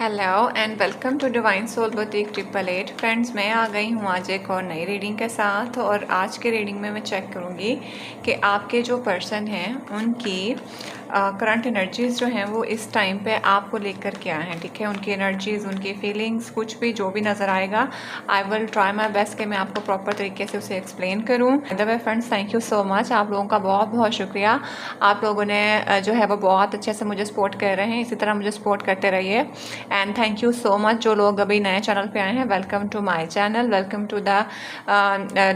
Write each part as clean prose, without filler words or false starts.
Hello and welcome to divine soul boutique 888। Friends, मैं आ गई हूँ आज एक और नई रीडिंग के साथ। और आज के रीडिंग में मैं चेक करूँगी कि आपके जो पर्सन हैं उनकी करंट एनर्जीज़ जो हैं वो इस टाइम पे आपको लेकर क्या हैं। ठीक है, उनकी एनर्जीज़, उनकी फीलिंग्स, कुछ भी जो भी नज़र आएगा, I will try my best कि मैं आपको प्रॉपर तरीके से उसे एक्सप्लेन करूँ। By the way friends, thank you so much, आप लोगों का बहुत बहुत शुक्रिया। आप लोगों ने जो है वो बहुत अच्छे से मुझे सपोर्ट कर रहे हैं, इसी तरह मुझे सपोर्ट करते रहिए। And thank you so much जो लोग अभी नए चैनल पे आए हैं, welcome to my channel, welcome to the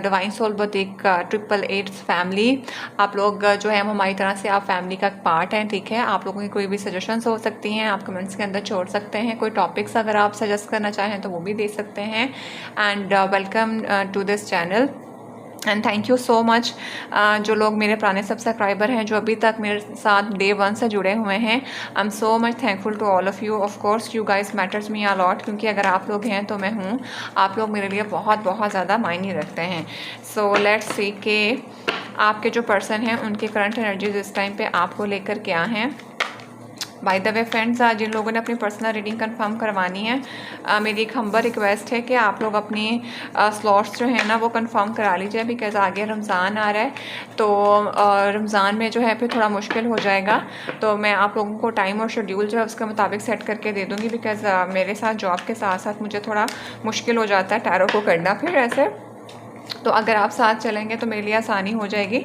divine soul boutique 888 family. आप लोग जो है हमारी तरह से आप फैमिली का पार्ट हैं। ठीक है, आप लोगों की कोई भी सजेशंस हो सकती हैं, आप कमेंट्स के अंदर छोड़ सकते हैं। कोई टॉपिक्स अगर आप सजेस्ट करना चाहें तो वो भी दे सकते हैं। And welcome to this channel and thank you so much जो लोग मेरे पुराने सब्सक्राइबर हैं, जो अभी तक मेरे साथ डे 1 से जुड़े हुए हैं। I am so much thankful to all of you. Of course you guys matters me a lot, क्योंकि अगर आप लोग हैं तो मैं हूँ। आप लोग मेरे लिए बहुत बहुत ज़्यादा मायने रखते हैं। सो लेट्स सी के आपके जो पर्सन हैं उनकी करंट एनर्जीज इस टाइम पे आपको लेकर क्या हैं। बाय द वे फ्रेंड्स, जिन लोगों ने अपनी पर्सनल रीडिंग कंफर्म करवानी है, मेरी एक हम्बर रिक्वेस्ट है कि आप लोग अपनी स्लॉट्स जो है ना वो कंफर्म करा लीजिए, बिकॉज़ आगे रमज़ान आ रहा है। तो रमज़ान में जो है फिर थोड़ा मुश्किल हो जाएगा। तो मैं आप लोगों को टाइम और शेड्यूल जो है उसके मुताबिक सेट करके दे दूँगी, बिकॉज़ मेरे साथ जॉब के साथ साथ मुझे थोड़ा मुश्किल हो जाता है टैरो को करना फिर ऐसे। तो अगर आप साथ चलेंगे तो मेरे लिए आसानी हो जाएगी।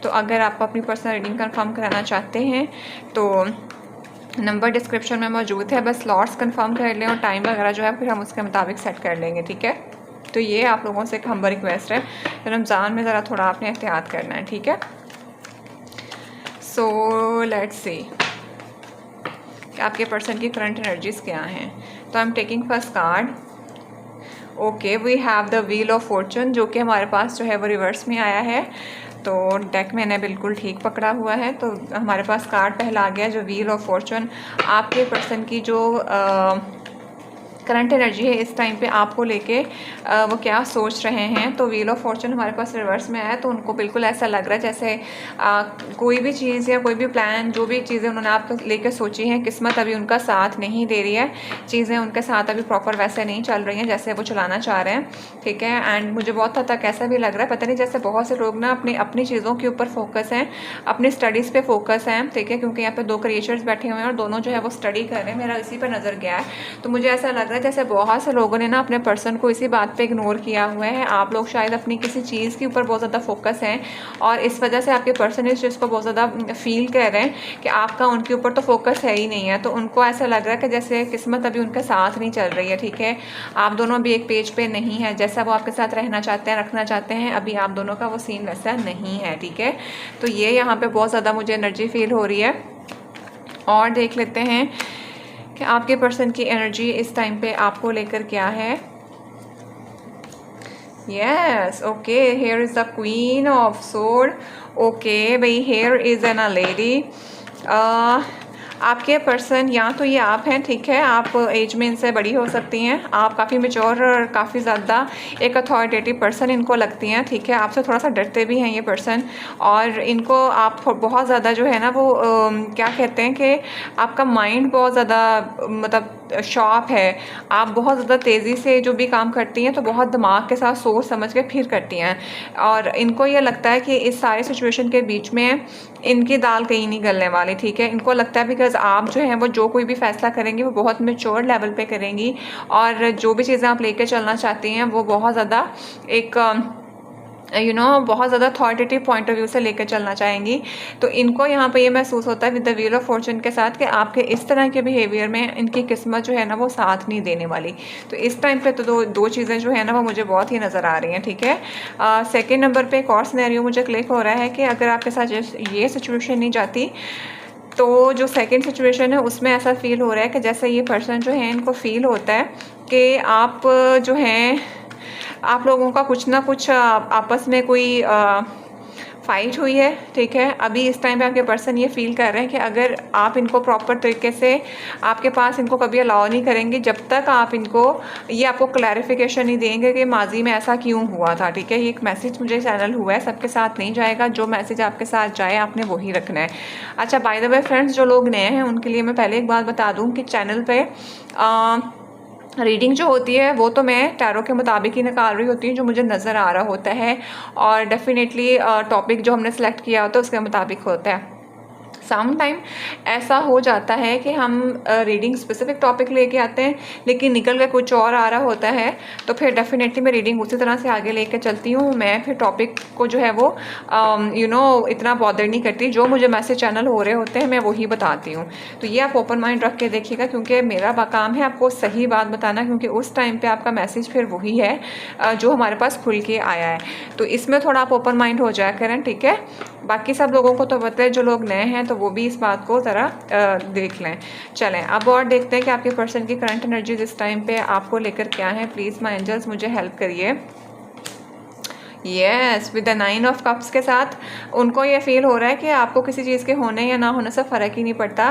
तो अगर आप अपनी पर्सनल रीडिंग कंफर्म कराना चाहते हैं तो नंबर डिस्क्रिप्शन में मौजूद है, बस स्लॉट्स कंफर्म कर लें और टाइम वगैरह जो है फिर हम उसके मुताबिक सेट कर लेंगे। ठीक है, तो ये आप लोगों से एक हम्बर रिक्वेस्ट है, रमज़ान में ज़रा थोड़ा आपने एहतियात करना है। ठीक है, सो लेट्स सी कि आपके पर्सन की करंट एनर्जीज क्या हैं। तो I am taking first card. Okay, we have the wheel of fortune, जो कि हमारे पास जो है वो रिवर्स में आया है। तो डेक मैंने बिल्कुल ठीक पकड़ा हुआ है। तो हमारे पास कार्ड पहला आ गया जो व्हील ऑफ फॉर्चून। आपके पर्सन की जो करंट एनर्जी है इस टाइम पे आपको लेके वो क्या सोच रहे हैं। तो व्हील ऑफ फॉर्चून हमारे पास रिवर्स में आया, तो उनको बिल्कुल ऐसा लग रहा है जैसे कोई भी चीज़ या कोई भी प्लान, जो भी चीज़ें उन्होंने आपको लेके सोची हैं, किस्मत अभी उनका साथ नहीं दे रही है। चीज़ें उनके साथ अभी प्रॉपर वैसे नहीं चल रही हैं जैसे वो चलाना चाह रहे हैं। ठीक है, एंड मुझे बहुत हद तक ऐसा भी लग रहा है, पता नहीं, जैसे बहुत से लोग ना अपनी चीज़ों के ऊपर फोकस हैं, अपनी स्टडीज़ पे फोकस हैं। ठीक है, क्योंकि यहाँ पे 2 क्रिएचर्स बैठे हुए हैं और दोनों जो है वो स्टडी कर रहे हैं, मेरा इसी पर नज़र गया है। तो मुझे ऐसा लग रहा है जैसे बहुत से लोगों ने ना अपने पर्सन को इसी बात पे इग्नोर किया हुआ है। आप लोग शायद अपनी किसी चीज़ के ऊपर बहुत ज़्यादा फोकस हैं और इस वजह से आपके पर्सन इस चीज़ को बहुत ज़्यादा फील कर रहे हैं कि आपका उनके ऊपर तो फोकस है ही नहीं है। तो उनको ऐसा लग रहा है कि जैसे किस्मत अभी उनके साथ नहीं चल रही है। ठीक है, आप दोनों अभी एक पेज पे नहीं है, जैसा वो आपके साथ रहना चाहते हैं, रखना चाहते हैं, अभी आप दोनों का वो सीन वैसा नहीं है। ठीक है, तो ये यहाँ पे बहुत ज़्यादा मुझे एनर्जी फील हो रही है। और देख लेते हैं कि आपके पर्सन की एनर्जी इस टाइम पे आपको लेकर क्या है। Yes, okay, here is the queen of sword. Okay भाई, here is an a lady. आपके पर्सन, या तो ये आप हैं, ठीक है, आप एज में इनसे बड़ी हो सकती हैं, आप काफ़ी मेच्योर और काफ़ी ज़्यादा एक अथॉरिटेटिव पर्सन इनको लगती हैं। ठीक है, आपसे थोड़ा सा डरते भी हैं ये पर्सन, और इनको आप बहुत ज़्यादा जो है ना वो क्या कहते हैं कि आपका माइंड बहुत ज़्यादा मतलब शॉर्प है। आप बहुत ज़्यादा तेज़ी से जो भी काम करती हैं तो बहुत दिमाग के साथ सोच समझ के फिर करती हैं, और इनको ये लगता है कि इस सारे सिचुएशन के बीच में इनकी दाल कहीं नहीं गलने वाली। ठीक है, इनको लगता है बिकॉज आप जो है वो जो कोई भी फैसला करेंगी वो बहुत मेच्योर लेवल पे करेंगी, और जो भी चीज़ें आप लेके चलना चाहती हैं वो बहुत ज़्यादा एक बहुत ज़्यादा अथॉरिटेटिव पॉइंट ऑफ व्यू से लेकर चलना चाहेंगी। तो इनको यहाँ पे ये महसूस होता है with the wheel of Fortune के साथ कि आपके इस तरह के बिहेवियर में इनकी किस्मत जो है ना वो साथ नहीं देने वाली। तो इस टाइम पे तो दो चीज़ें जो है ना वो मुझे बहुत ही नज़र आ रही हैं। ठीक है, सेकेंड नंबर पे एक और सिनेरियो मुझे क्लिक हो रहा है कि अगर आपके साथ ये सिचुएशन नहीं जाती तो जो सेकंड सिचुएशन है उसमें ऐसा फील हो रहा है कि जैसे ये पर्सन जो है इनको फील होता है कि आप जो हैं, आप लोगों का कुछ ना कुछ आपस में कोई फाइट हुई है, ठीक है। अभी इस टाइम पे आपके पर्सन ये फील कर रहे हैं कि अगर आप इनको प्रॉपर तरीके से आपके पास इनको कभी अलाउ नहीं करेंगे जब तक आप इनको ये आपको क्लैरिफिकेशन नहीं देंगे कि माजी में ऐसा क्यों हुआ था, ठीक है। ये एक मैसेज मुझे चैनल हुआ है, सबके साथ नहीं जाएगा, जो मैसेज आपके साथ जाए आपने वही रखना है। अच्छा, बाय द वे फ्रेंड्स, जो लोग नए हैं उनके लिए मैं पहले एक बात बता दूँ कि चैनल पे रीडिंग जो होती है वो तो मैं टैरो के मुताबिक ही निकाल रही होती हूँ, जो मुझे नज़र आ रहा होता है, और डेफिनेटली टॉपिक जो हमने सेलेक्ट किया होता है उसके मुताबिक होता है। सम टाइम ऐसा हो जाता है कि हम रीडिंग स्पेसिफिक टॉपिक लेके आते हैं लेकिन निकल के कुछ और आ रहा होता है, तो फिर डेफिनेटली मैं रीडिंग उसी तरह से आगे लेके चलती हूँ। मैं फिर टॉपिक को जो है वो इतना बॉदर नहीं करती, जो मुझे मैसेज चैनल हो रहे होते हैं मैं वही बताती हूँ। तो ये आप ओपन माइंड रख के देखिएगा, क्योंकि मेरा काम है आपको सही बात बताना, क्योंकि उस टाइम पर आपका मैसेज फिर वही है जो हमारे पास खुल के आया है। तो इसमें थोड़ा आप ओपन माइंड हो जाया करें, ठीक है। बाकी सब लोगों को तो पता है, जो लोग नए हैं तो वो भी इस बात को ज़रा देख लें। चलें अब और देखते हैं कि आपके पर्सन की करंट एनर्जीज इस टाइम पे आपको लेकर क्या है। प्लीज़ माय एंजल्स मुझे हेल्प करिए। Yes, with the 9 of cups के साथ उनको ये फील हो रहा है कि आपको किसी चीज़ के होने या ना होने से फ़र्क ही नहीं पड़ता।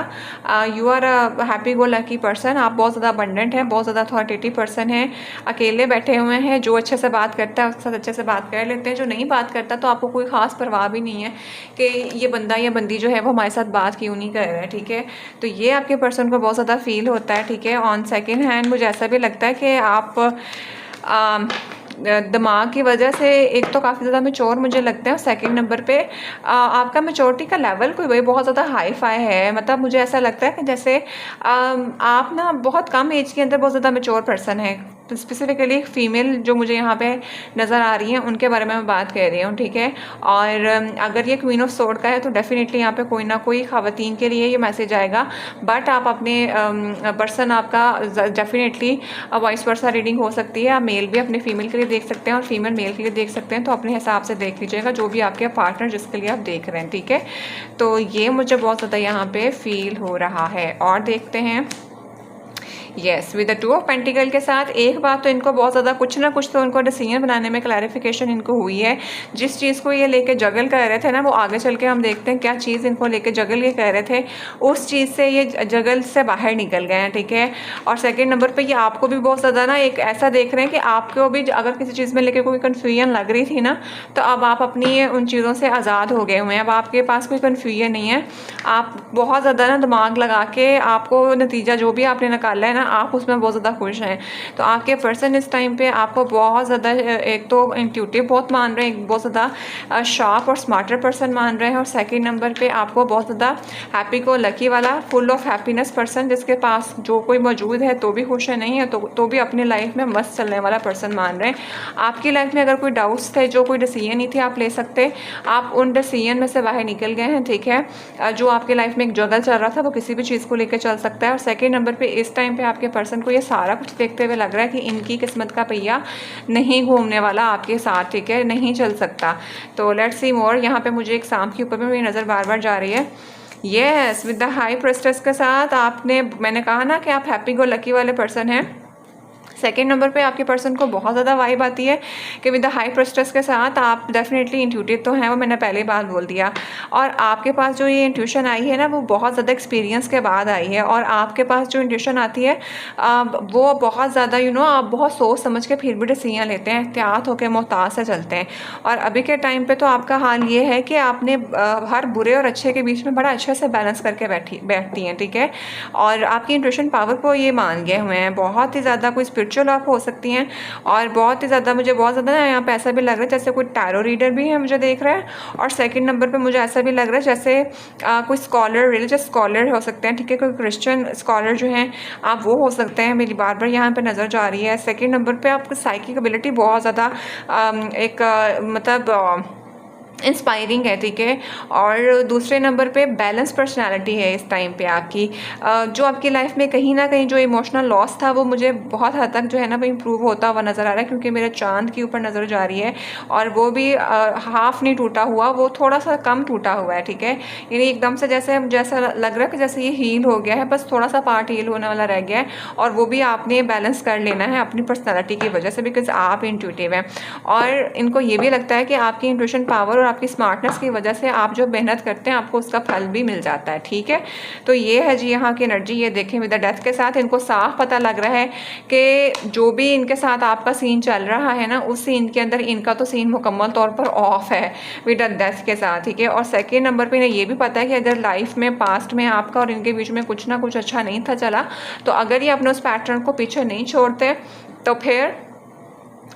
You are a happy go lucky person. आप बहुत ज़्यादा अबंडेंट हैं, बहुत ज़्यादा अथॉरिटेटिव पर्सन हैं, अकेले बैठे हुए हैं। जो अच्छे से बात करता है उसके साथ अच्छे से बात कर लेते हैं, जो नहीं बात करता तो आपको कोई ख़ास परवाह भी नहीं है कि ये बंदा या बंदी जो है वो हमारे साथ बात क्यों नहीं कर रहा है, ठीक है। तो ये आपके पर्सन को बहुत ज़्यादा फील होता है, ठीक है। ऑन सेकेंड हैंड मुझे ऐसा भी लगता है कि आप दिमाग की वजह से एक तो काफ़ी ज़्यादा मैच्योर मुझे लगता है, और सेकंड नंबर पे आपका मैच्योरिटी का लेवल कोई वही बहुत ज़्यादा हाई फाई है। मतलब मुझे ऐसा लगता है कि जैसे आप ना बहुत कम एज के अंदर बहुत ज़्यादा मैच्योर पर्सन है। तो स्पेसिफिकली फीमेल जो मुझे यहाँ पे नज़र आ रही हैं उनके बारे में मैं बात कर रही हूँ, ठीक है। और अगर ये क्वीन ऑफ सोर्ड का है तो डेफिनेटली यहाँ पे कोई ना कोई ख़वातीन के लिए ये मैसेज आएगा। बट आप अपने पर्सन आपका डेफिनेटली वॉइस वर्सा रीडिंग हो सकती है। आप मेल भी अपने फीमेल के लिए देख सकते हैं और फीमेल मेल के लिए देख सकते हैं, तो अपने हिसाब से देख लीजिएगा जो भी आपके पार्टनर जिसके लिए आप देख रहे हैं, ठीक है। तो ये मुझे बहुत ज़्यादा यहाँ पे फील हो रहा है। और देखते हैं, yes, with the 2 of pentacle के साथ एक बात तो इनको बहुत ज़्यादा कुछ ना कुछ तो उनको डिसीजन बनाने में क्लैरिफिकेशन इनको हुई है। जिस चीज़ को ये लेके जगल कर रहे थे ना, वो आगे चल के हम देखते हैं क्या चीज़ इनको लेके जगल ये कर रहे थे, उस चीज़ से ये जगल से बाहर निकल गए हैं, ठीक है। और सेकेंड नंबर पर ये आपको भी बहुत ज़्यादा ना एक ऐसा देख रहे हैं कि आपको भी अगर किसी चीज़ में लेके कोई कन्फ्यूजन लग रही थी ना, तो अब आप अपनी उन चीज़ों से आज़ाद हो गए हुए हैं। अब आपके पास कोई कन्फ्यूजन नहीं है। आप बहुत ज़्यादा ना दिमाग लगा के आपको नतीजा जो भी आपने निकाला है ना, आप उसमें बहुत ज़्यादा खुश हैं। तो आपके पर्सन इस टाइम पे आपको बहुत ज़्यादा एक तो इंट्यूटिव बहुत मान रहे हैं, बहुत ज़्यादा शार्प और स्मार्टर पर्सन मान रहे हैं, और सेकंड नंबर पे आपको बहुत ज़्यादा हैप्पी को लकी वाला फुल ऑफ हैप्पीनेस पर्सन, जिसके पास जो कोई मौजूद है तो भी खुश है, नहीं है तो भी अपनी लाइफ में मस्त चलने वाला पर्सन मान रहे हैं। आपकी लाइफ में अगर कोई डाउट्स थे, जो कोई डिसीजन नहीं थे आप ले सकते, आप उन डिसीजन में से बाहर निकल गए हैं, ठीक है। जो आपके लाइफ में एक जगल चल रहा था वो किसी भी चीज़ को लेकर चल सकता है। और सेकेंड नंबर पर इस टाइम पर आपके पर्सन को ये सारा कुछ देखते हुए लग रहा है कि इनकी किस्मत का पहिया नहीं घूमने वाला आपके साथ, ठीक है, नहीं चल सकता। तो लेट्स सी मोर। यहाँ पे मुझे एक सांप के ऊपर भी मेरी नज़र बार बार जा रही है। यस, विद द हाई प्रेस्टेस के साथ मैंने कहा ना कि आप हैप्पी गो लकी वाले पर्सन हैं। सेकेंड नंबर पे आपके पर्सन को बहुत ज़्यादा वाइब आती है कि विद द हाई प्रेस्टेस के साथ आप डेफिनेटली इंट्यूटिव तो हैं, वो मैंने पहले बात बोल दिया। और आपके पास जो ये इंट्यूशन आई है ना, वो बहुत ज़्यादा एक्सपीरियंस के बाद आई है। और आपके पास जो इंट्यूशन आती है वो बहुत ज़्यादा आप बहुत सोच समझ के फिर भी डिसीजन लेते हैं, एहतियात होकर मोहतात से चलते हैं। और अभी के टाइम पर तो आपका हाल ये है कि आपने हर बुरे और अच्छे के बीच में बड़ा अच्छे से बैलेंस करके बैठती हैं, ठीक है। और आपकी इंट्यूशन पावर को ये मान गए हुए हैं, बहुत ही ज़्यादा कोई स्पिरिचुअल आप हो सकती हैं। और बहुत ही ज़्यादा मुझे बहुत ज़्यादा यहाँ पे ऐसा भी लग रहा है जैसे कोई टैरो रीडर भी है मुझे देख रहा है। और सेकंड नंबर पे मुझे ऐसा भी लग रहा है जैसे कोई स्कॉलर, रिलीजियस स्कॉलर हो सकते हैं, ठीक है, कोई क्रिश्चियन स्कॉलर जो हैं आप वो हो सकते हैं। मेरी बार बार यहाँ पे नज़र जा रही है। सेकंड नंबर पे आपकी साइकिक एबिलिटी बहुत ज़्यादा मतलब इंस्पायरिंग है, ठीक है। और दूसरे नंबर पे बैलेंस पर्सनालिटी है इस टाइम पे आपकी। जो आपकी लाइफ में कहीं ना कहीं जो इमोशनल लॉस था वो मुझे बहुत हद तक जो है ना वो इम्प्रूव होता हुआ नज़र आ रहा है, क्योंकि मेरे चांद के ऊपर नज़र जा रही है और वो भी हाफ नहीं टूटा हुआ, वो थोड़ा सा कम टूटा हुआ है, ठीक है। यानी एकदम से जैसा लग रहा है कि जैसे ये हील हो गया है, बस थोड़ा सा पार्ट हील होने वाला रह गया है। और वो भी आपने बैलेंस कर लेना है अपनी पर्सनैलिटी की वजह से, बिकॉज आप इंट्यूटिव हैं। और इनको ये भी लगता है कि आपकी इंट्यूशन पावर और और आपकी स्मार्टनेस की वजह से आप जो मेहनत करते हैं आपको उसका फल भी मिल जाता है। ठीक है, तो ये है जी यहाँ की एनर्जी। ये देखें विद द डेथ के साथ इनको साफ पता लग रहा है कि जो भी इनके साथ आपका सीन चल रहा है ना, उस सीन के अंदर इनका तो सीन मुकम्मल तौर पर ऑफ है विद द डेथ के साथ। ठीक है, और सेकेंड नंबर पर इन्हें ये भी पता है कि अगर लाइफ में पास्ट में आपका और इनके बीच में कुछ ना कुछ अच्छा नहीं था चला, तो अगर ये अपने उस पैटर्न को पीछे नहीं छोड़ते तो फिर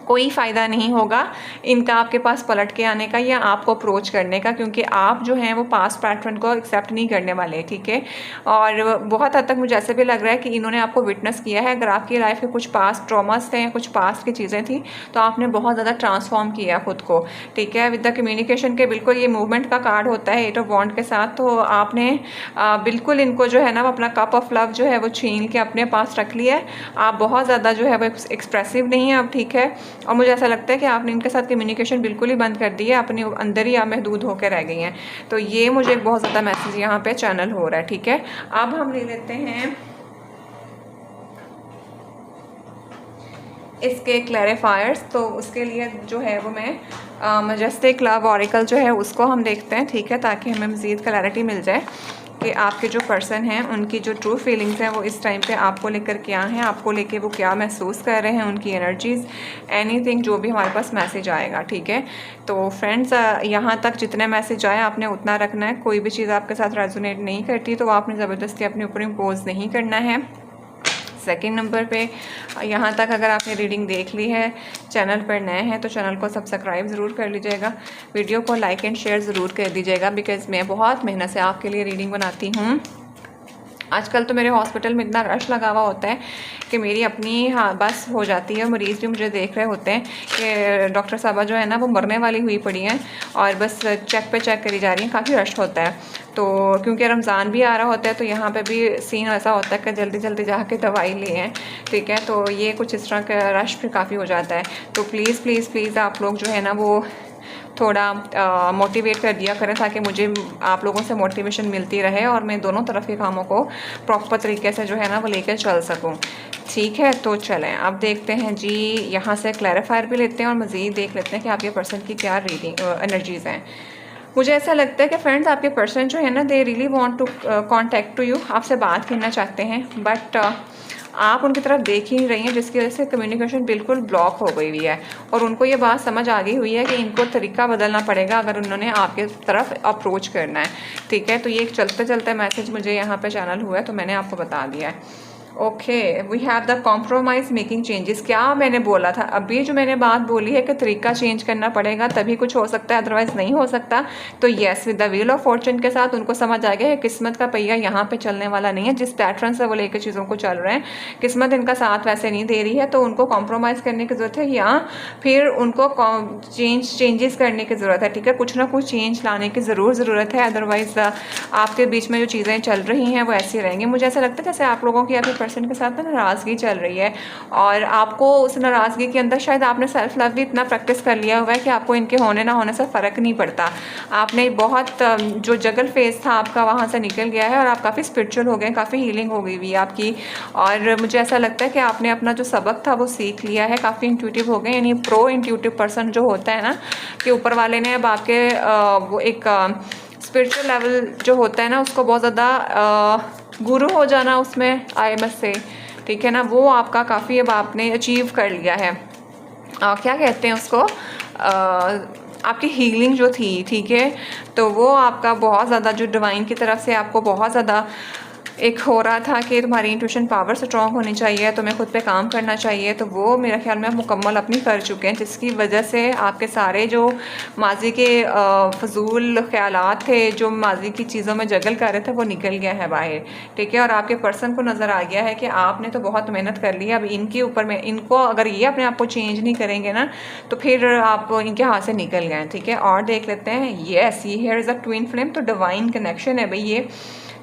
कोई फ़ायदा नहीं होगा इनका आपके पास पलट के आने का या आपको अप्रोच करने का, क्योंकि आप जो हैं वो पास्ट पैटर्न को एक्सेप्ट नहीं करने वाले। ठीक है, और बहुत हद तक मुझे ऐसे भी लग रहा है कि इन्होंने आपको विटनेस किया है। अगर आपकी लाइफ में कुछ पास्ट ट्रॉमास थे, कुछ पास्ट की चीज़ें थी, तो आपने बहुत ज़्यादा ट्रांसफॉर्म किया खुद को। ठीक है, विद द कम्युनिकेशन के बिल्कुल ये मूवमेंट का कार्ड होता है 8 ऑफ वॉन्ड के साथ। तो आपने बिल्कुल इनको जो है ना अपना कप ऑफ लव जो है वो छीन के अपने पास रख लिया है। आप बहुत ज़्यादा जो है वो एक्सप्रेसिव नहीं है अब। ठीक है, और मुझे ऐसा लगता है कि आपने इनके साथ कम्युनिकेशन बिल्कुल ही बंद कर दी है, अपने अंदर ही आप महदूद होकर रह गई हैं। तो ये मुझे एक बहुत ज़्यादा मैसेज यहाँ पे चैनल हो रहा है। ठीक है, अब हम ले लेते हैं इसके क्लैरिफायर्स। तो उसके लिए जो है वो मैं मजेस्टिक लव ऑरिकल जो है उसको हम देखते हैं। ठीक है, ताकि हमें मज़ीद क्लैरिटी मिल जाए कि आपके जो पर्सन हैं उनकी जो ट्रू फीलिंग्स हैं वो इस टाइम पे आपको लेकर क्या हैं, आपको लेके वो क्या महसूस कर रहे हैं, उनकी एनर्जीज़, एनीथिंग जो भी हमारे पास मैसेज आएगा। ठीक है, तो फ्रेंड्स यहाँ तक जितने मैसेज आए आपने उतना रखना है। कोई भी चीज़ आपके साथ रेजोनेट नहीं करती तो आपने ज़बरदस्ती अपने ऊपर इम्पोज नहीं करना है। सेकंड नंबर पे यहाँ तक अगर आपने रीडिंग देख ली है, चैनल पर नए हैं तो चैनल को सब्सक्राइब ज़रूर कर लीजिएगा, वीडियो को लाइक एंड शेयर ज़रूर कर दीजिएगा, बिकॉज़ मैं बहुत मेहनत से आपके लिए रीडिंग बनाती हूँ। आजकल तो मेरे हॉस्पिटल में इतना रश लगा हुआ होता है कि मेरी अपनी बस हो जाती है। मरीज़ भी मुझे देख रहे होते हैं कि डॉक्टर साहबा जो है ना वो मरने वाली हुई पड़ी हैं और बस चेक पे चेक करी जा रही हैं। काफ़ी रश होता है, तो क्योंकि रमज़ान भी आ रहा होता है तो यहाँ पे भी सीन ऐसा होता है कि जल्दी जल्दी जाके दवाई ले आएँ। ठीक है, तो ये कुछ इस तरह का रश भी काफ़ी हो जाता है। तो प्लीज़ प्लीज़ प्लीज़ आप लोग जो है ना वो थोड़ा मोटिवेट कर दिया करें ताकि मुझे आप लोगों से मोटिवेशन मिलती रहे और मैं दोनों तरफ के कामों को प्रॉपर तरीके से जो है ना वो लेकर चल सकूं। ठीक है, तो चलें अब देखते हैं जी, यहाँ से क्लैरिफायर भी लेते हैं और मज़ीद देख लेते हैं कि आपके पर्सन की क्या रीडिंग एनर्जीज़ हैं। मुझे ऐसा लगता है कि फ्रेंड्स आपके पर्सन जो है ना they really want to contact to you, आपसे बात करना चाहते हैं, बट आप उनकी तरफ देख ही नहीं रही हैं, जिसकी वजह से कम्युनिकेशन बिल्कुल ब्लॉक हो गई हुई है और उनको ये बात समझ आ गई हुई है कि इनको तरीका बदलना पड़ेगा अगर उन्होंने आपके तरफ अप्रोच करना है। ठीक है, तो ये एक चलते चलते मैसेज मुझे यहाँ पे चैनल हुआ है तो मैंने आपको बता दिया है। Okay, we have the compromise making changes. क्या मैंने बोला था अभी, जो मैंने बात बोली है कि तरीका चेंज करना पड़ेगा तभी कुछ हो सकता है, अदरवाइज़ नहीं हो सकता। तो yes, with the wheel of Fortune के साथ उनको समझ आ गया है किस्मत का पहिया यहाँ पे चलने वाला नहीं है। जिस पैटर्न से वो लेकर चीज़ों को चल रहे हैं किस्मत इनका साथ वैसे नहीं दे रही है, तो उनको कॉम्प्रोमाइज़ करने की ज़रूरत है या फिर उनको चेंजेस करने की ज़रूरत है। ठीक है, कुछ ना कुछ चेंज लाने की ज़रूरत है, अदरवाइज़ आपके बीच में जो चीज़ें चल रही हैं वो ऐसी रहेंगी। मुझे ऐसा लगता है जैसे आप लोगों की आपके पर्सन के साथ नाराज़गी चल रही है और आपको उस नाराज़गी के अंदर शायद आपने सेल्फ लव भी इतना प्रैक्टिस कर लिया हुआ है कि आपको इनके होने ना होने से फ़र्क नहीं पड़ता। आपने बहुत जो जगल फेज था आपका वहाँ से निकल गया है और आप काफ़ी स्पिरिचुअल हो गए, काफ़ी हीलिंग हो गई हुई है आपकी। और मुझे ऐसा लगता है कि आपने अपना जो सबक था वो सीख लिया है, काफ़ी इंट्यूटिव हो गए, यानी प्रो इंट्यूटिव पर्सन जो होता है ना कि ऊपर वाले ने अब आपके वो एक स्पिरिचुअल लेवल जो होता है ना उसको बहुत ज़्यादा गुरु हो जाना उसमें IMS से, ठीक है ना, वो आपका काफ़ी अब आपने अचीव कर लिया है। क्या कहते हैं उसको, आपकी हीलिंग जो थी, ठीक है, तो वो आपका बहुत ज़्यादा जो डिवाइन की तरफ से आपको बहुत ज़्यादा एक हो रहा था कि तुम्हारी इंट्यूशन पावर स्ट्रॉन्ग होनी चाहिए, तुम्हें खुद पे काम करना चाहिए, तो वो मेरे ख्याल में आप मुकम्मल अपनी कर चुके हैं, जिसकी वजह से आपके सारे जो माजी के फजूल ख्यालात थे, जो माजी की चीज़ों में जगल कर रहे थे, वो निकल गया है बाहर। ठीक है, और आपके पर्सन को नज़र आ गया है कि आपने तो बहुत मेहनत कर ली है, अब इनके ऊपर में इनको अगर ये अपने आप को चेंज नहीं करेंगे ना तो फिर आप इनके हाथ से निकल गए। ठीक है, और देख लेते हैं, येस, ये here is a twin flame, तो डिवाइन कनेक्शन है भाई ये।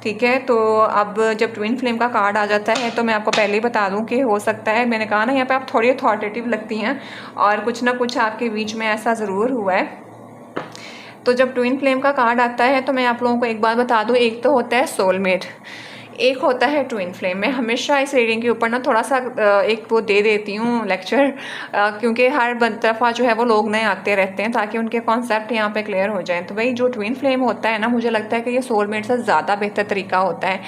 ठीक है, तो अब जब ट्विन फ्लेम का कार्ड आ जाता है तो मैं आपको पहले ही बता दूं कि हो सकता है, मैंने कहा ना यहाँ पे आप थोड़ी अथॉरिटेटिव लगती हैं और कुछ ना कुछ आपके बीच में ऐसा ज़रूर हुआ है। तो जब ट्विन फ्लेम का कार्ड आता है तो मैं आप लोगों को एक बात बता दूं, एक तो होता है सोलमेट, एक होता है ट्विन फ्लेम। मैं हमेशा इस रीडिंग के ऊपर ना थोड़ा सा एक वो दे देती हूँ लेक्चर, क्योंकि हर दफ़ा जो है वो लोग नए आते रहते हैं ताकि उनके कॉन्सेप्ट यहाँ पे क्लियर हो जाएं। तो भाई जो ट्विन फ्लेम होता है ना, मुझे लगता है कि ये सोलमेट से ज़्यादा बेहतर तरीका होता है,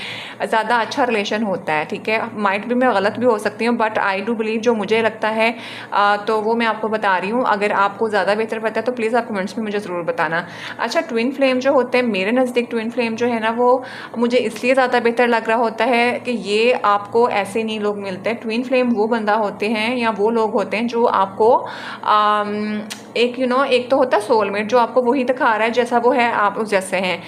ज़्यादा अच्छा रिलेशन होता है। ठीक है, माइट भी मैं गलत भी हो सकती हूँ, बट आई डू बिलीव जो मुझे लगता है तो वो मैं आपको बता रही हूँ। अगर आपको ज़्यादा बेहतर पता है तो प्लीज़ आप कमेंट्स में मुझे ज़रूर बताना। अच्छा, ट्विन फ्लेम जो होते हैं मेरे नज़दीक, ट्विन फ्लेम जो है ना वो मुझे इसलिए ज़्यादा बेहतर लग रहा होता है कि ये आपको ऐसे नहीं लोग मिलते। ट्विन फ्लेम वो बंदा होते हैं या वो लोग होते हैं जो आपको एक एक तो होता है सोलमेट जो आपको वही दिखा रहा है जैसा वो है, आप उस जैसे हैं।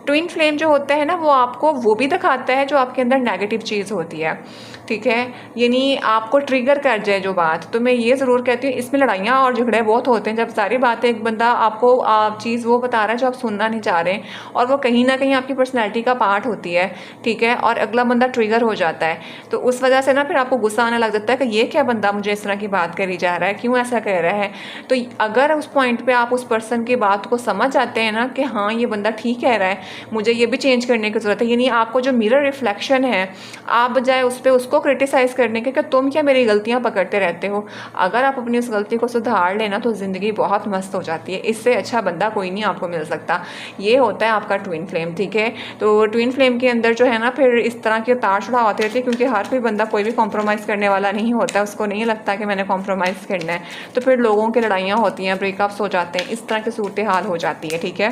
ट्विन फ्लेम जो होता है ना वो आपको वो भी दिखाता है जो आपके अंदर नेगेटिव चीज़ होती है। ठीक है, यानी आपको ट्रिगर कर जाए जो बात। तो मैं ये ज़रूर कहती हूँ, इसमें लड़ाइयाँ और झगड़े बहुत होते हैं जब सारी बातें एक बंदा आपको चीज़ वो बता रहा है जो आप सुनना नहीं चाह रहे, और वो कहीं ना कहीं आपकी पर्सनैलिटी का पार्ट होती है। ठीक है, और अगला बंदा ट्रिगर हो जाता है, तो उस वजह से ना फिर आपको गुस्सा आने लग जाता है कि ये क्या बंदा मुझे इस तरह की बात करी जा रहा है, क्यों ऐसा कह रहा है। तो अगर उस पॉइंट पर आप उस पर्सन की बात को समझ जाते हैं ना कि हाँ ये बंदा ठीक कह रहा है, मुझे ये भी चेंज करने की ज़रूरत है, यानी आपको जो मिरर रिफ्लेक्शन है, आप बजाय उस पर उसको क्रिटिसाइज़ करने के कि तुम क्या मेरी गलतियां पकड़ते रहते हो, अगर आप अपनी उस गलती को सुधार लेना तो ज़िंदगी बहुत मस्त हो जाती है। इससे अच्छा बंदा कोई नहीं आपको मिल सकता। ये होता है आपका ट्विन फ्लेम। ठीक है, तो ट्विन फ्लेम के अंदर जो है ना फिर इस तरह के उतार चढ़ाव आते रहते हैं, क्योंकि हर कोई बंदा कोई भी कॉम्प्रोमाइज़ करने वाला नहीं होता, उसको नहीं लगता कि मैंने कॉम्प्रोमाइज़ करना है, तो फिर लोगों की लड़ाइयाँ होती हैं, ब्रेकअप्स हो जाते हैं, इस तरह की सूरत हाल हो जाती है। ठीक है,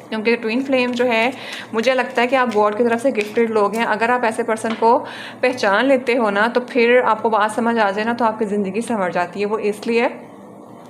क्योंकि ट्विन फ्लेम जो है मुझे लगता है कि आप गॉड की तरफ से गिफ्टेड लोग हैं। अगर आप ऐसे पर्सन को पहचान लेते हो ना तो फिर आपको बात समझ आ जाए ना तो आपकी ज़िंदगी संवर जाती है। वो इसलिए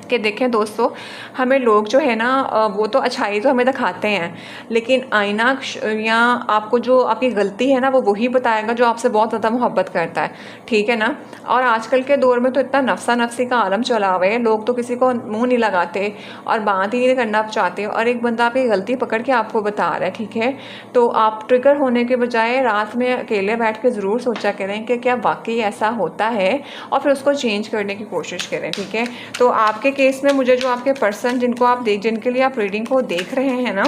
कि देखें दोस्तों, हमें लोग जो है ना वो तो अच्छाई तो हमें दिखाते हैं, लेकिन आईना या आपको जो आपकी गलती है ना वो वही बताएगा जो आपसे बहुत ज़्यादा मोहब्बत करता है। ठीक है ना, और आजकल के दौर में तो इतना नफसा नफसी का आलम चला हुआ है, लोग तो किसी को मुंह नहीं लगाते और बात ही नहीं करना चाहते, और एक बंदा आपकी गलती पकड़ के आपको बता रहा है। ठीक है, तो आप ट्रिगर होने के बजाय रात में अकेले बैठ के ज़रूर सोचा करें कि क्या वाकई ऐसा होता है, और फिर उसको चेंज करने की कोशिश करें। ठीक है, तो आपके केस में मुझे जो आपके पर्सन जिनके लिए आप रीडिंग को देख रहे हैं ना,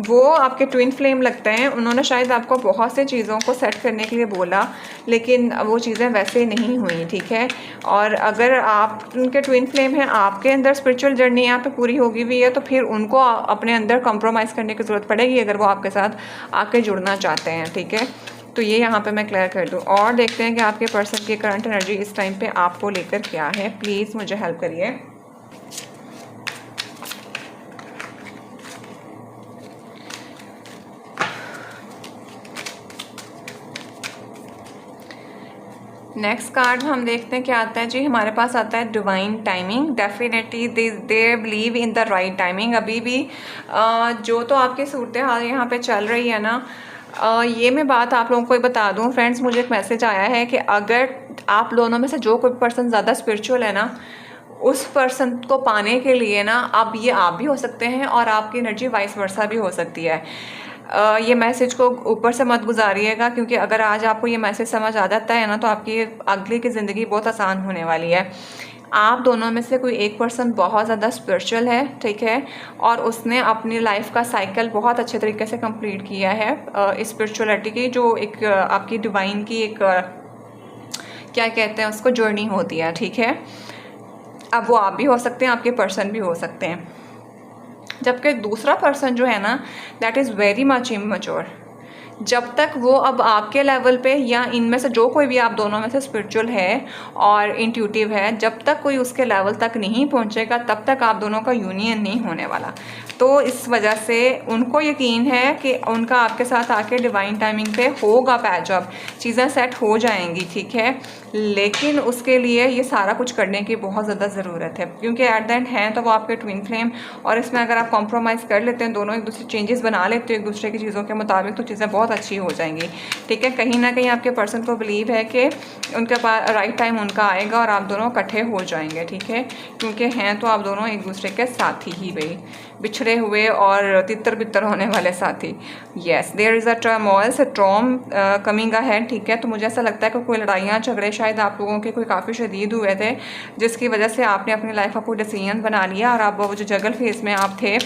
वो आपके ट्विन फ्लेम लगते हैं। उन्होंने शायद आपको बहुत से चीज़ों को सेट करने के लिए बोला, लेकिन वो चीज़ें वैसे नहीं हुई। ठीक है, और अगर आप उनके ट्विन फ्लेम हैं, आपके अंदर स्पिरिचुअल जर्नी यहाँ पे पूरी होगी हुई है, तो फिर उनको अपने अंदर कॉम्प्रोमाइज़ करने की ज़रूरत पड़ेगी अगर वो आपके साथ आके जुड़ना चाहते हैं। ठीक है, तो ये यहाँ पे मैं क्लियर कर दूँ, और देखते हैं कि आपके पर्सन की करंट एनर्जी इस टाइम पे आपको लेकर क्या है। प्लीज़ मुझे हेल्प करिए। नेक्स्ट कार्ड हम देखते हैं क्या आता है जी। हमारे पास आता है divine timing. Definitely they believe in the right timing. अभी भी जो तो आपकी सूरत हाल यहाँ पे चल रही है ना, ये मैं बात आप लोगों को बता दूं फ्रेंड्स, मुझे एक मैसेज आया है कि अगर आप दोनों में से जो कोई पर्सन ज़्यादा स्पिरिचुअल है ना, उस पर्सन को पाने के लिए ना अब ये आप भी हो सकते हैं और आपकी एनर्जी वाइस वर्सा भी हो सकती है। ये मैसेज को ऊपर से मत गुजारिएगा, क्योंकि अगर आज आपको ये मैसेज समझ आ जाता है ना तो आपकी अगली की ज़िंदगी बहुत आसान होने वाली है। आप दोनों में से कोई एक पर्सन बहुत ज़्यादा स्पिरिचुअल है, ठीक है, और उसने अपनी लाइफ का साइकिल बहुत अच्छे तरीके से कंप्लीट किया है। स्पिरिचुअलिटी की जो एक आपकी डिवाइन की एक क्या कहते हैं उसको जर्नी होती है। ठीक है, अब वो आप भी हो सकते हैं, आपके पर्सन भी हो सकते हैं। जबकि दूसरा पर्सन जो है ना, that is very much immature. जब तक वो अब आपके लेवल पे या इनमें से जो कोई भी आप दोनों में से स्पिरिचुअल है और इंट्यूटिव है, जब तक कोई उसके लेवल तक नहीं पहुंचेगा तब तक आप दोनों का यूनियन नहीं होने वाला। तो इस वजह से उनको यकीन है कि उनका आपके साथ आके डिवाइन टाइमिंग पे होगा पैचअप, चीज़ें सेट हो जाएंगी। ठीक है, लेकिन उसके लिए ये सारा कुछ करने की बहुत ज़्यादा ज़रूरत है, क्योंकि एट द एंड हैं तो वो आपके ट्विन फ्लेम, और इसमें अगर आप कॉम्प्रोमाइज़ कर लेते हैं, दोनों एक दूसरे चेंजेस बना लेते हो एक दूसरे की चीज़ों के मुताबिक, तो चीज़ें बहुत अच्छी हो जाएंगी। ठीक है, कहीं ना कहीं आपके पर्सन को बिलीव है कि उनके पास राइट टाइम उनका आएगा और आप दोनों इकट्ठे हो जाएंगे। ठीक है, क्योंकि हैं तो आप दोनों एक दूसरे के साथी ही, भाई बिछड़े हुए और तितर बितर होने वाले साथी। Yes, there is a turmoil storm coming ahead. ठीक है, तो मुझे ऐसा लगता है कि कोई लड़ाइयाँ झगड़े शायद आप लोगों के कोई काफ़ी शदीद हुए थे, जिसकी वजह से आपने अपनी लाइफ का कोई डिसीजन बना लिया और आप वो जो जगल फेस में आप थे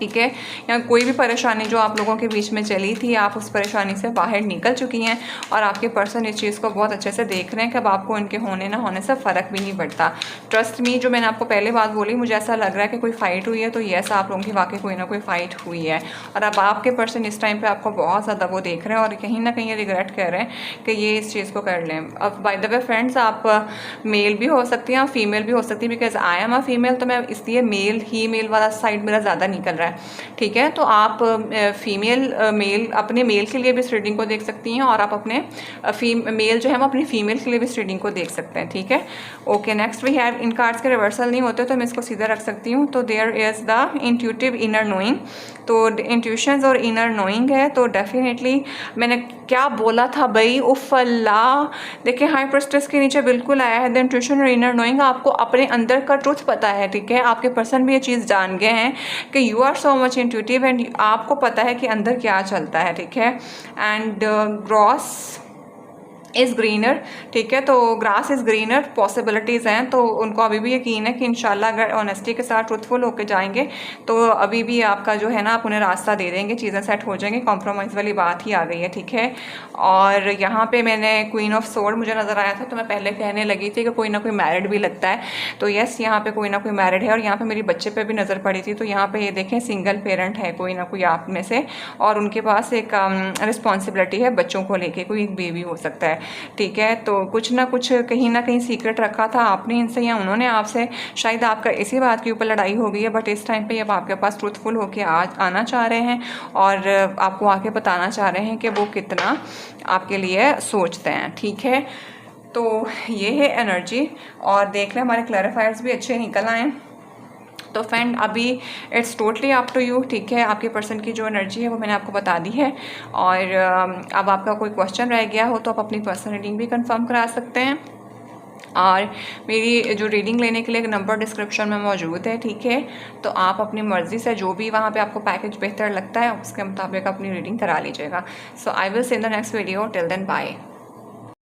ठीक है, या कोई भी परेशानी जो आप लोगों के बीच में चली थी, आप उस परेशानी से बाहर निकल चुकी हैं और आपके पर्सन इस चीज़ को बहुत अच्छे से देख रहे हैं कि अब आपको इनके होने ना होने से फ़र्क भी नहीं पड़ता। ट्रस्ट मी, जो मैंने आपको पहले बात बोली, मुझे ऐसा लग रहा है कि कोई फ़ाइट हुई है, तो यस, आप लोगों की वाकई कोई ना कोई फ़ाइट हुई है और अब आपके पर्सन इस टाइम पर आपको बहुत ज़्यादा वो देख रहे हैं और कहीं ना कहीं रिग्रेट कर रहे हैं कि ये इस चीज़ को कर लें। अब बाय द वे फ्रेंड्स, आप मेल भी हो सकती हैं और फीमेल भी हो सकती है, because I am a female, तो मैं इसलिए मेल ही मेल वाला साइड मेरा ज़्यादा निकल रहा है। ठीक है, तो आप फीमेल मेल अपने मेल के लिए भी इस रीडिंग को देख सकती हैं और आप अपने मेल जो है हम अपनी फीमेल के लिए भी इस रीडिंग को देख सकते हैं। ठीक है, okay, next we have, in cards के रिवर्सल नहीं होते तो मैं इसको सीधा रख सकती हूँ। तो there is the intuitive inner knowing, तो इंट्यूशंस और इनर नोइंग है, तो डेफिनेटली मैंने क्या बोला था भाई, उफ अल्लाह, देखिए हाई प्रेस्टिस के नीचे बिल्कुल आया है द इंट्यूशन और इनर नोइंग। आपको अपने अंदर का ट्रुथ पता है, ठीक है, आपके पर्सन भी ये चीज़ जान गए हैं कि you are so much intuitive and आपको पता है कि अंदर क्या चलता है। ठीक है, एंड ग्रॉस इज़ ग्रीनर, ठीक है, तो ग्रास इज़ ग्रीनर, पॉसिबिलिटीज़ हैं, तो उनको अभी भी यकीन है कि इंशाल्लाह अगर ऑनेस्टी के साथ ट्रूथफुल होकर जाएंगे तो अभी भी आपका जो है ना, आप उन्हें रास्ता दे देंगे, चीज़ें सेट हो जाएंगी, कॉम्प्रोमाइज़ वाली बात ही आ गई है। ठीक है, और यहाँ पे मैंने क्वीन ऑफ सोर्ड मुझे नज़र आया था, तो मैं पहले कहने लगी थी कि कोई ना कोई मैरिड भी लगता है, तो यस, यहाँ पे कोई ना कोई मैरिड है और यहाँ पे मेरी बच्चे पे भी नज़र पड़ी थी, तो यहाँ पे ये देखें सिंगल पेरेंट है कोई ना कोई आप में से और उनके पास एक रिस्पॉन्सिबिलिटी है बच्चों को लेके, कोई एक बेबी हो सकता है। ठीक है, तो कुछ ना कुछ कहीं ना कहीं सीक्रेट रखा था आपने इनसे या उन्होंने आपसे, शायद आपका इसी बात के ऊपर लड़ाई हो गई है, बट इस टाइम पे अब आपके पास ट्रूथफुल होके आना चाह रहे हैं और आपको आके बताना चाह रहे हैं कि वो कितना आपके लिए सोचते हैं। ठीक है, तो ये है एनर्जी और देख लें हमारे क्लैरिफायर्स भी अच्छे निकल आए। तो फ्रेंड अभी it's totally up to you. ठीक है, आपके पर्सन की जो एनर्जी है वो मैंने आपको बता दी है और अब आपका कोई क्वेश्चन रह गया हो तो आप अपनी पर्सनल रीडिंग भी कंफर्म करा सकते हैं और मेरी जो रीडिंग लेने के लिए एक नंबर डिस्क्रिप्शन में मौजूद है। ठीक है, तो आप अपनी मर्ज़ी से जो भी वहाँ पे आपको पैकेज बेहतर लगता है उसके मुताबिक अपनी रीडिंग करा लीजिएगा। So I will see in the next video, till then bye.